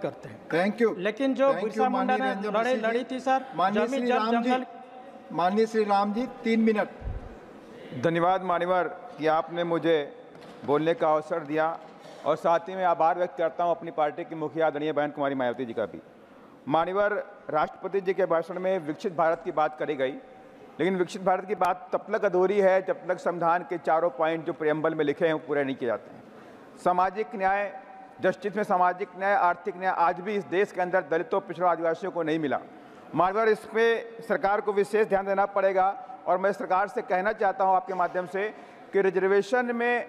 करते हैं। Thank you. लेकिन जो बिरसा मुंडा ने लड़ी थी सर, जमीन जंगल। माननीय श्री राम जी 3 मिनट। धन्यवाद मान्यवर कि आपने मुझे बोलने का अवसर दिया और साथ ही मैं आभार व्यक्त करता हूं अपनी पार्टी की मुखिया आदरणीय बहन कुमारी मायावती जी का भी। मान्यवर राष्ट्रपति जी के भाषण में विकसित भारत की बात करी गई, लेकिन विकसित भारत की बात तब तक अधूरी है जब तक संविधान के चारों पॉइंट जो प्रियम्बल में लिखे हैं वो पूरे नहीं किए जाते हैं। सामाजिक न्याय, जस्टिस में सामाजिक न्याय, आर्थिक न्याय आज भी इस देश के अंदर दलितों, पिछड़ों, आदिवासियों को नहीं मिला। मान्यवर इस पे सरकार को विशेष ध्यान देना पड़ेगा और मैं सरकार से कहना चाहता हूं आपके माध्यम से कि रिजर्वेशन में,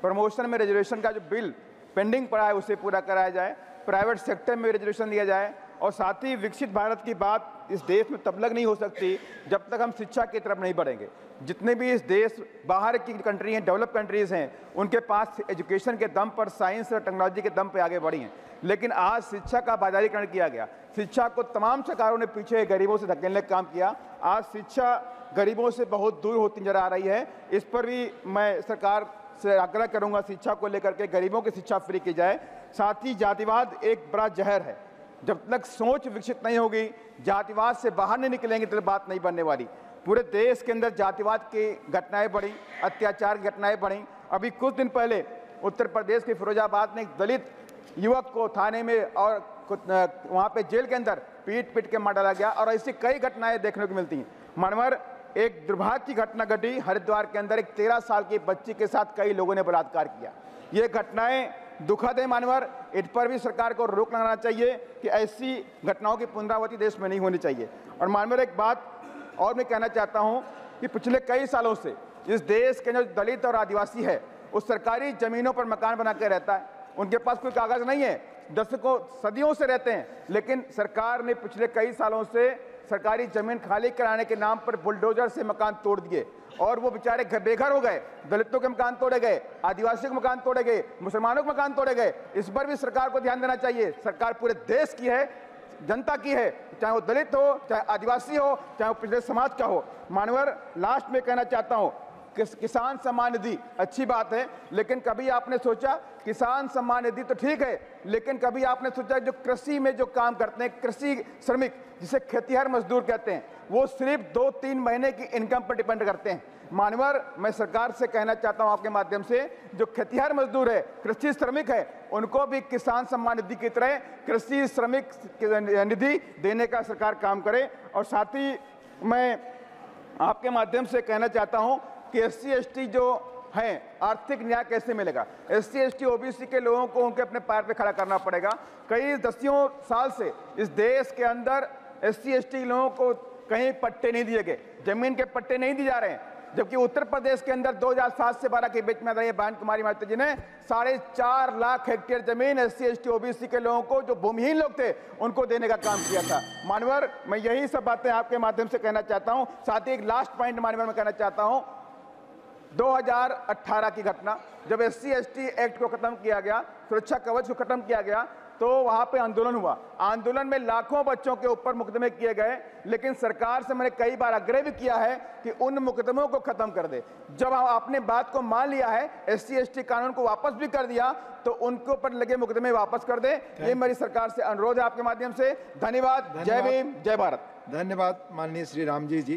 प्रमोशन में रिजर्वेशन का जो बिल पेंडिंग पड़ा है उसे पूरा कराया जाए, प्राइवेट सेक्टर में रिजर्वेशन दिया जाए और साथ ही विकसित भारत की बात इस देश में तब तक नहीं हो सकती जब तक हम शिक्षा की तरफ नहीं बढ़ेंगे। जितने भी इस देश बाहर की कंट्री हैं, डेवलप कंट्रीज़ हैं, उनके पास एजुकेशन के दम पर, साइंस और टेक्नोलॉजी के दम पर आगे बढ़ी हैं, लेकिन आज शिक्षा का बाजारीकरण किया गया। शिक्षा को तमाम सरकारों ने पीछे गरीबों से धकेलने का काम किया। आज शिक्षा गरीबों से बहुत दूर होती नजर आ रही है। इस पर भी मैं सरकार से आग्रह करूंगा, शिक्षा को लेकर के गरीबों की शिक्षा फ्री की जाए। साथ ही जातिवाद एक बड़ा जहर है, जब तक सोच विकसित नहीं होगी, जातिवाद से बाहर नहीं निकलेंगे तो बात नहीं बनने वाली। पूरे देश के अंदर जातिवाद की घटनाएं बढ़ी, अत्याचार की घटनाएं बढ़ी। अभी कुछ दिन पहले उत्तर प्रदेश के फिरोजाबाद में एक दलित युवक को थाने में और वहाँ पे जेल के अंदर पीट के मार डाला गया और ऐसी कई घटनाएं देखने को मिलती हैं। मानवर एक दुर्भाग्य की घटना घटी हरिद्वार के अंदर, एक 13 साल की बच्ची के साथ कई लोगों ने बलात्कार किया। ये घटनाएं दुखद है मानवर, इन पर भी सरकार को रोक लगाना चाहिए कि ऐसी घटनाओं की पुनरावृत्ति देश में नहीं होनी चाहिए। और मानवर एक बात और मैं कहना चाहता हूं कि पिछले कई सालों से इस देश के जो दलित और आदिवासी है उस सरकारी जमीनों पर मकान बना के रहता है, उनके पास कोई कागज नहीं है, दशकों सदियों से रहते हैं, लेकिन सरकार ने पिछले कई सालों से सरकारी जमीन खाली कराने के नाम पर बुलडोजर से मकान तोड़ दिए और वो बेचारे बेघर हो गए। दलितों के मकान तोड़े गए, आदिवासियों के मकान तोड़े गए, मुसलमानों के मकान तोड़े गए। इस पर भी सरकार को ध्यान देना चाहिए। सरकार पूरे देश की है, जनता की है, चाहे वो दलित हो, चाहे आदिवासी हो, चाहे वो पिछड़े समाज का हो। मानवर लास्ट में कहना चाहता हूं, किसान सम्मान निधि अच्छी बात है, लेकिन कभी आपने सोचा, किसान सम्मान निधि तो ठीक है, लेकिन कभी आपने सोचा जो कृषि में जो काम करते हैं, कृषि श्रमिक जिसे खेतिहर मजदूर कहते हैं, वो सिर्फ 2-3 महीने की इनकम पर डिपेंड करते हैं। मानवर मैं सरकार से कहना चाहता हूं आपके माध्यम से, जो खेतिहर मजदूर है, कृषि श्रमिक है, उनको भी किसान सम्मान निधि की तरह कृषि श्रमिक निधि देने का सरकार काम करे। और साथ ही मैं आपके माध्यम से कहना चाहता हूं कि SC/ST जो हैं, आर्थिक न्याय कैसे मिलेगा? SC/ST OBC के लोगों को उनके अपने पैर पे खड़ा करना पड़ेगा। कई दसियों साल से इस देश के अंदर SC/ST लोगों को कहीं पट्टे नहीं दिए गए, जमीन के पट्टे नहीं दिए जा रहे हैं, जबकि उत्तर प्रदेश के अंदर 2007 से 12 के बीच में आदरणीय बहन कुमारी मायावती जी ने 4.5 लाख हेक्टेयर जमीन SC/ST OBC के लोगों को, जो भूमिहीन लोग थे, उनको देने का काम किया था। मानवर मैं यही सब बातें आपके माध्यम से कहना चाहता हूं। साथ ही एक लास्ट पॉइंट मानवर मैं कहना चाहता हूं, 2018 की घटना, जब SC/ST एक्ट को खत्म किया गया, सुरक्षा कवच को खत्म किया गया, तो वहां पे आंदोलन हुआ। आंदोलन में लाखों बच्चों के ऊपर मुकदमे किए गए, लेकिन सरकार से मैंने कई बार आग्रह भी किया है कि उन मुकदमों को खत्म कर दे। जब आपने बात को मान लिया है, SC/ST कानून को वापस भी कर दिया, तो उनके ऊपर लगे मुकदमे वापस कर दे। ये मेरी सरकार से अनुरोध है आपके माध्यम से। धन्यवाद। जय भीम, जय भारत। धन्यवाद माननीय श्री राम जी।